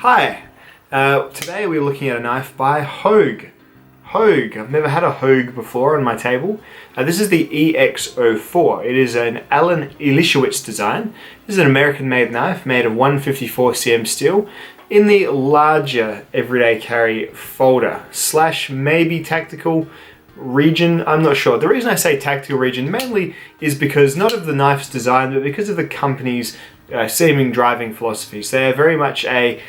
Hi, today we're looking at a knife by Hogue. Hogue, I've never had a Hogue before on my table. This is the EX04. It is an Alan Elishewitz design. This is an American made knife made of 154cm steel in the larger everyday carry folder / maybe tactical region. I'm not sure. The reason I say tactical region mainly is because not of the knife's design, but because of the company's seeming driving philosophies. They are very much a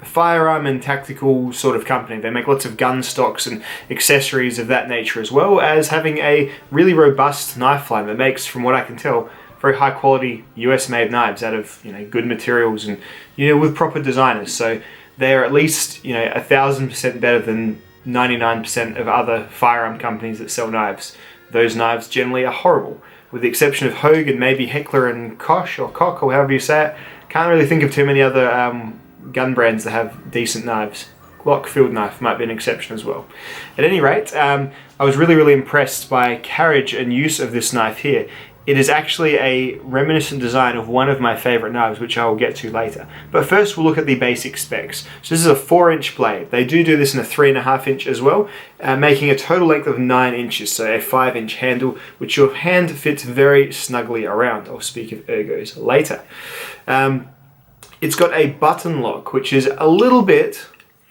firearm and tactical sort of company. They make lots of gun stocks and accessories of that nature, as well as having a really robust knife line that makes, from what I can tell, very high quality US made knives out of good materials and with proper designers. So they're at least 1,000% better than 99% of other firearm companies that sell knives. Those knives generally are horrible, with the exception of Hogue and maybe Heckler and Koch or Koch or however you say it. Can't really think of too many other gun brands that have decent knives. Glock field knife might be an exception as well. At any rate, I was really impressed by carriage and use of this knife here. It is actually a reminiscent design of one of my favorite knives, which I will get to later. But first we'll look at the basic specs. So this is a 4-inch blade. They do this in a 3.5-inch as well, making a total length of 9 inches, so a 5-inch handle, which your hand fits very snugly around. I'll speak of ergos later. It's got a button lock, which is a little bit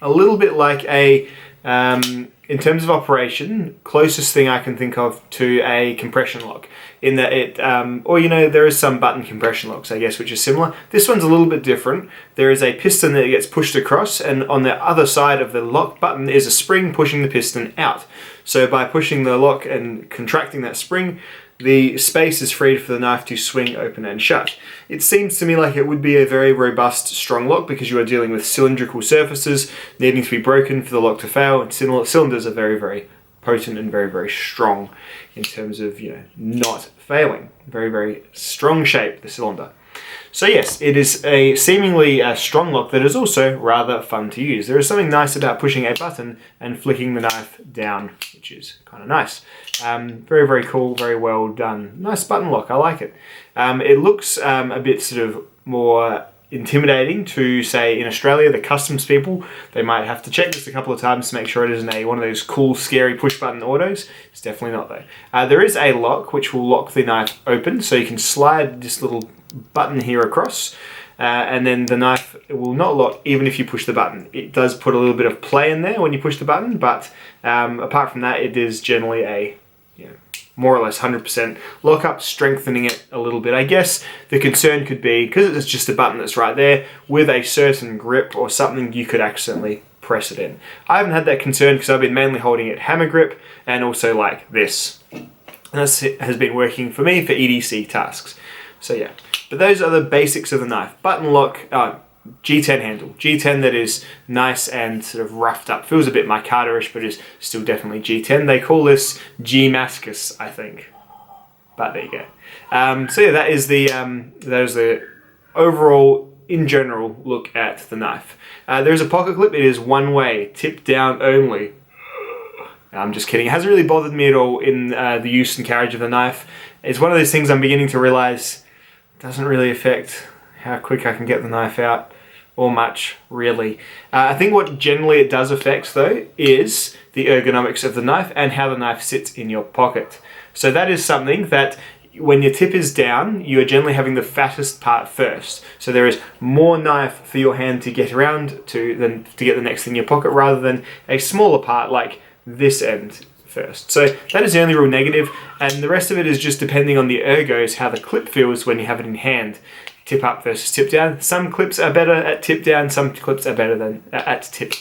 like a, in terms of operation, closest thing I can think of to a compression lock. In that it, there is some button compression locks, I guess, which is similar. This one's a little bit different. There is a piston that gets pushed across, and on the other side of the lock button is a spring pushing the piston out. So by pushing the lock and contracting that spring, the space is freed for the knife to swing open and shut. It seems to me like it would be a very robust, strong lock because you are dealing with cylindrical surfaces needing to be broken for the lock to fail, and cylinders are very potent and very strong in terms of not failing. Very strong shape, the cylinder. So yes, it is a seemingly strong lock that is also rather fun to use. There is something nice about pushing a button and flicking the knife down, which is kind of nice. Very cool, very well done. Nice button lock, I like it. It looks a bit sort of more intimidating to, say, in Australia, the customs people. They might have to check this a couple of times to make sure it isn't one of those cool, scary push-button autos. It's definitely not though. There is a lock which will lock the knife open, so you can slide this little button here across, and then the knife will not lock even if you push the button. It does put a little bit of play in there when you push the button, but apart from that, it is generally a more or less 100% lock-up, strengthening it a little bit. I guess the concern could be, because it's just a button that's right there, with a certain grip or something, you could accidentally press it in. I haven't had that concern because I've been mainly holding it hammer grip and also like this. And this has been working for me for EDC tasks. So yeah, but those are the basics of the knife. Button lock, G10 handle. G10 that is nice and sort of roughed up. Feels a bit micarta-ish, but is still definitely G10. They call this G-Mascus, I think. But there you go. So yeah, that is the overall, in general, look at the knife. There's a pocket clip. It is one way, tip down only. I'm just kidding. It hasn't really bothered me at all in the use and carriage of the knife. It's one of those things I'm beginning to realize doesn't really affect how quick I can get the knife out, or much, really. I think what generally it does affect, though, is the ergonomics of the knife and how the knife sits in your pocket. So that is something that, when your tip is down, you are generally having the fattest part first. So there is more knife for your hand to get around to than to get the next thing in your pocket, rather than a smaller part like this end first. So that is the only real negative, and the rest of it is just depending on the ergos, how the clip feels when you have it in hand. Tip up versus tip down. Some clips are better at tip down, some clips are better than at tip up.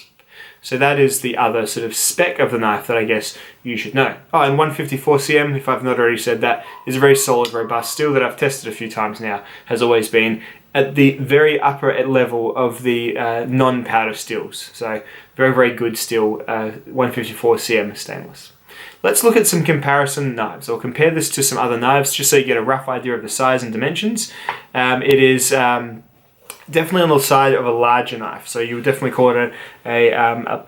So that is the other sort of spec of the knife that I guess you should know. Oh, and 154cm, if I've not already said that, is a very solid, robust steel that I've tested a few times now. Has always been at the very upper level of the non-powder steels. So very good steel, 154cm stainless. Let's look at some comparison knives. I'll compare this to some other knives just so you get a rough idea of the size and dimensions. It is definitely on the side of a larger knife, so you would definitely call it a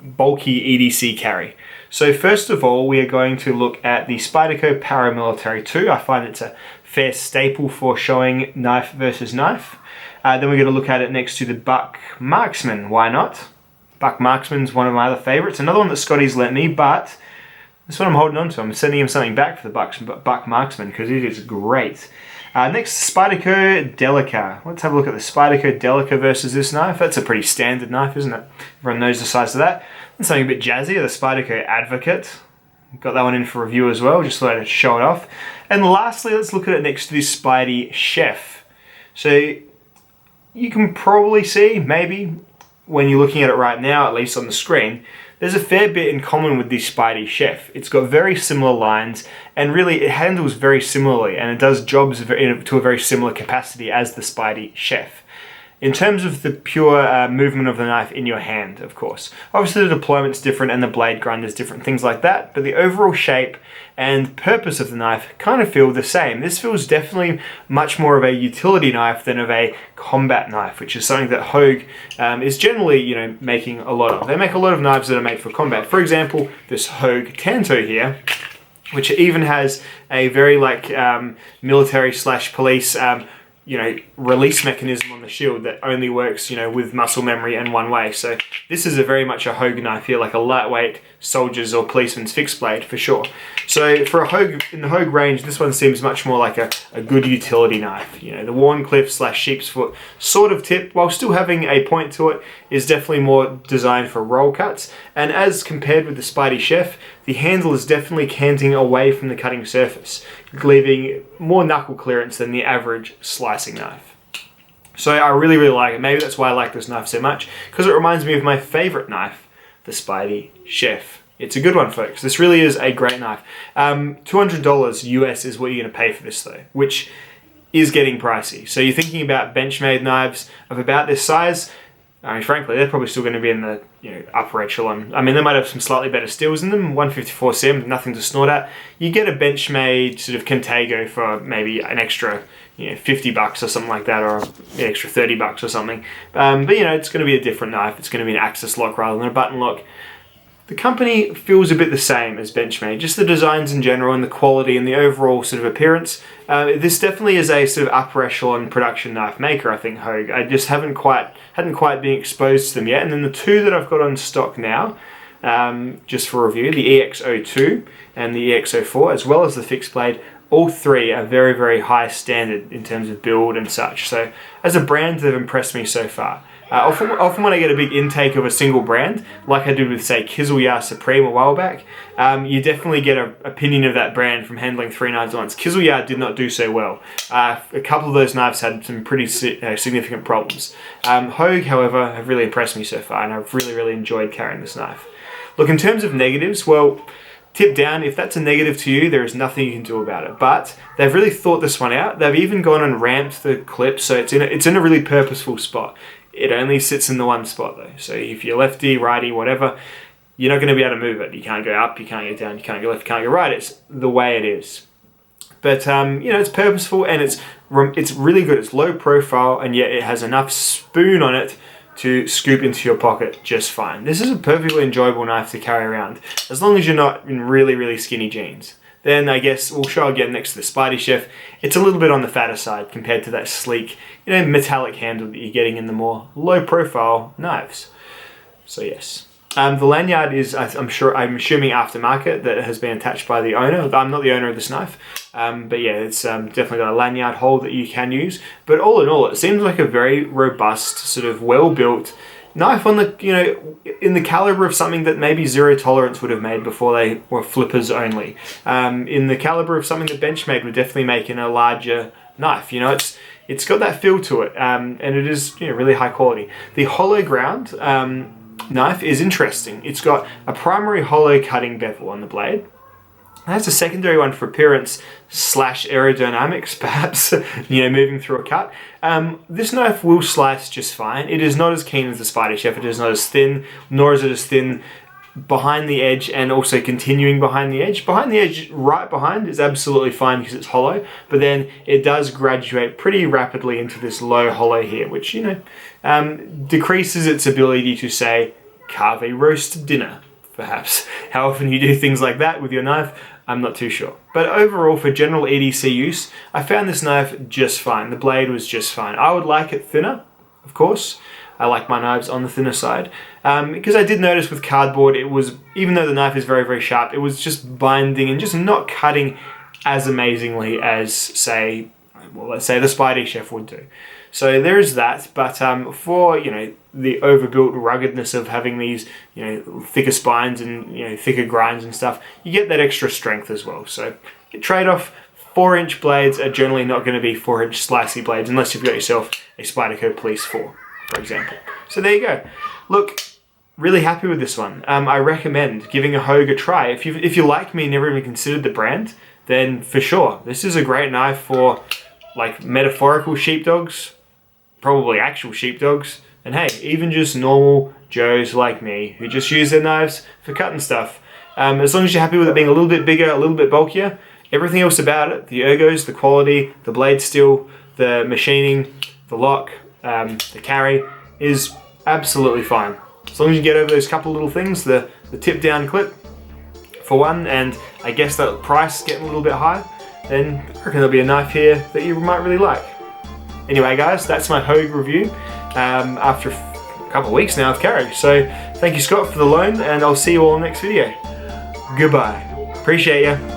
bulky EDC carry. So first of all, we are going to look at the Spydiechef Paramilitary 2. I find it's a fair staple for showing knife versus knife. Then we're going to look at it next to the Buck Marksman. Why not? Buck Marksman's one of my other favorites. Another one that Scotty's lent me, but that's what I'm holding on to. I'm sending him something back for the Buck Marksman because it is great. Next, Spydiechef Delica. Let's have a look at the Spydiechef Delica versus this knife. That's a pretty standard knife, isn't it? Everyone knows the size of that. And something a bit jazzy, the Spydiechef Advocate. Got that one in for review as well, just thought I'd show it off. And lastly, let's look at it next to the Spydiechef. So you can probably see, maybe, when you're looking at it right now, at least on the screen, there's a fair bit in common with the Spydiechef. It's got very similar lines, and really it handles very similarly, and it does jobs to a very similar capacity as the Spydiechef. In terms of the pure movement of the knife in your hand, of course. Obviously the deployment's different and the blade grind is different, things like that, but the overall shape and purpose of the knife kind of feel the same. This feels definitely much more of a utility knife than of a combat knife, which is something that Hogue is generally, you know, making a lot of. They make a lot of knives that are made for combat. For example, this Hogue Tanto here, which even has a very like military/police you know, release mechanism on the shield that only works, you know, with muscle memory and one way. So this is a very much a Hogue knife here, like a lightweight soldier's or policeman's fixed blade for sure. So for a Hogue, in the Hogue range, this one seems much more like a good utility knife. You know, the Wharncliffe/sheep's foot sort of tip, while still having a point to it, is definitely more designed for roll cuts. And as compared with the Spydiechef, the handle is definitely canting away from the cutting surface, leaving more knuckle clearance than the average slicing knife. So I really, really like it. Maybe that's why I like this knife so much, because it reminds me of my favorite knife, the Spydiechef. It's a good one, folks. This really is a great knife. $200 US is what you're going to pay for this, though, which is getting pricey. So you're thinking about Benchmade knives of about this size. I mean, frankly, they're probably still going to be in the, you know, upper echelon. I mean, they might have some slightly better steels in them, 154 cm, nothing to snort at. You get a Benchmade sort of Contago for maybe an extra, you know, $50 or something like that, or an extra $30 or something. But, you know, it's going to be a different knife. It's going to be an axis lock rather than a button lock. The company feels a bit the same as Benchmade, just the designs in general and the quality and the overall sort of appearance. This definitely is a sort of upper echelon production knife maker, I think, Hogue. I just hadn't quite been exposed to them yet. And then the two that I've got on stock now, just for review, the EX02 and the EX04, as well as the fixed blade, all three are very, very high standard in terms of build and such. So as a brand, they've impressed me so far. Often when I get a big intake of a single brand, like I did with, say, Kizzle Supreme a while back, you definitely get an opinion of that brand from handling three knives at once. Kizzle did not do so well. A couple of those knives had some pretty significant problems. Hogue, however, have really impressed me so far, and I've really, really enjoyed carrying this knife. Look, in terms of negatives, well, tip down, if that's a negative to you, there is nothing you can do about it. But they've really thought this one out. They've even gone and ramped the clip, so it's in a really purposeful spot. It only sits in the one spot though. So if you're lefty, righty, whatever, you're not going to be able to move it. You can't go up, you can't go down, you can't go left, you can't go right. It's the way it is. But you know, it's purposeful and it's really good. It's low profile, and yet it has enough spoon on it to scoop into your pocket just fine. This is a perfectly enjoyable knife to carry around, as long as you're not in really, really skinny jeans. Then I guess we'll show again next to the Spydiechef. It's a little bit on the fatter side compared to that sleek, you know, metallic handle that you're getting in the more low profile knives. So yes. The lanyard is, I'm assuming aftermarket, that has been attached by the owner. I'm not the owner of this knife, but yeah, it's definitely got a lanyard hole that you can use. But all in all, it seems like a very robust, sort of well-built knife on the, you know, in the caliber of something that maybe Zero Tolerance would have made before they were flippers only. In the caliber of something that Benchmade would definitely make in a larger knife. You know, it's got that feel to it, and it is, you know, really high quality. The hollow ground knife is interesting. It's got a primary hollow cutting bevel on the blade. That's a secondary one for appearance / aerodynamics, perhaps, you know, moving through a cut. This knife will slice just fine. It is not as keen as the Spydiechef. It is not as thin, nor is it as thin behind the edge and also continuing behind the edge. Behind the edge, right behind, is absolutely fine because it's hollow, but then it does graduate pretty rapidly into this low hollow here, which, you know, decreases its ability to, say, carve a roast dinner. Perhaps. How often you do things like that with your knife, I'm not too sure. But overall, for general EDC use, I found this knife just fine. The blade was just fine. I would like it thinner, of course. I like my knives on the thinner side. Because I did notice with cardboard, it was, even though the knife is very, very sharp, it was just binding and just not cutting as amazingly as, say, well, let's say the Spydiechef would do. So there is that, but for, you know, the overbuilt ruggedness of having these, you know, thicker spines and, you know, thicker grinds and stuff, you get that extra strength as well. So trade-off, 4-inch blades are generally not going to be 4-inch slicey blades unless you've got yourself a Spydico Police 4, for example. So there you go. Look, really happy with this one. I recommend giving a Hogue a try. If you like me and never even considered the brand, then for sure, this is a great knife for like metaphorical sheepdogs, probably actual sheepdogs, and hey, even just normal Joes like me who just use their knives for cutting stuff. As long as you're happy with it being a little bit bigger, a little bit bulkier, everything else about it, the ergos, the quality, the blade steel, the machining, the lock, the carry, is absolutely fine. As long as you get over those couple little things, the tip down clip, for one, and I guess that price getting a little bit high, then I reckon there'll be a knife here that you might really like. Anyway guys, that's my Hogue review after a couple of weeks now of carry. So thank you Scott for the loan, and I'll see you all in the next video. Goodbye. Appreciate you.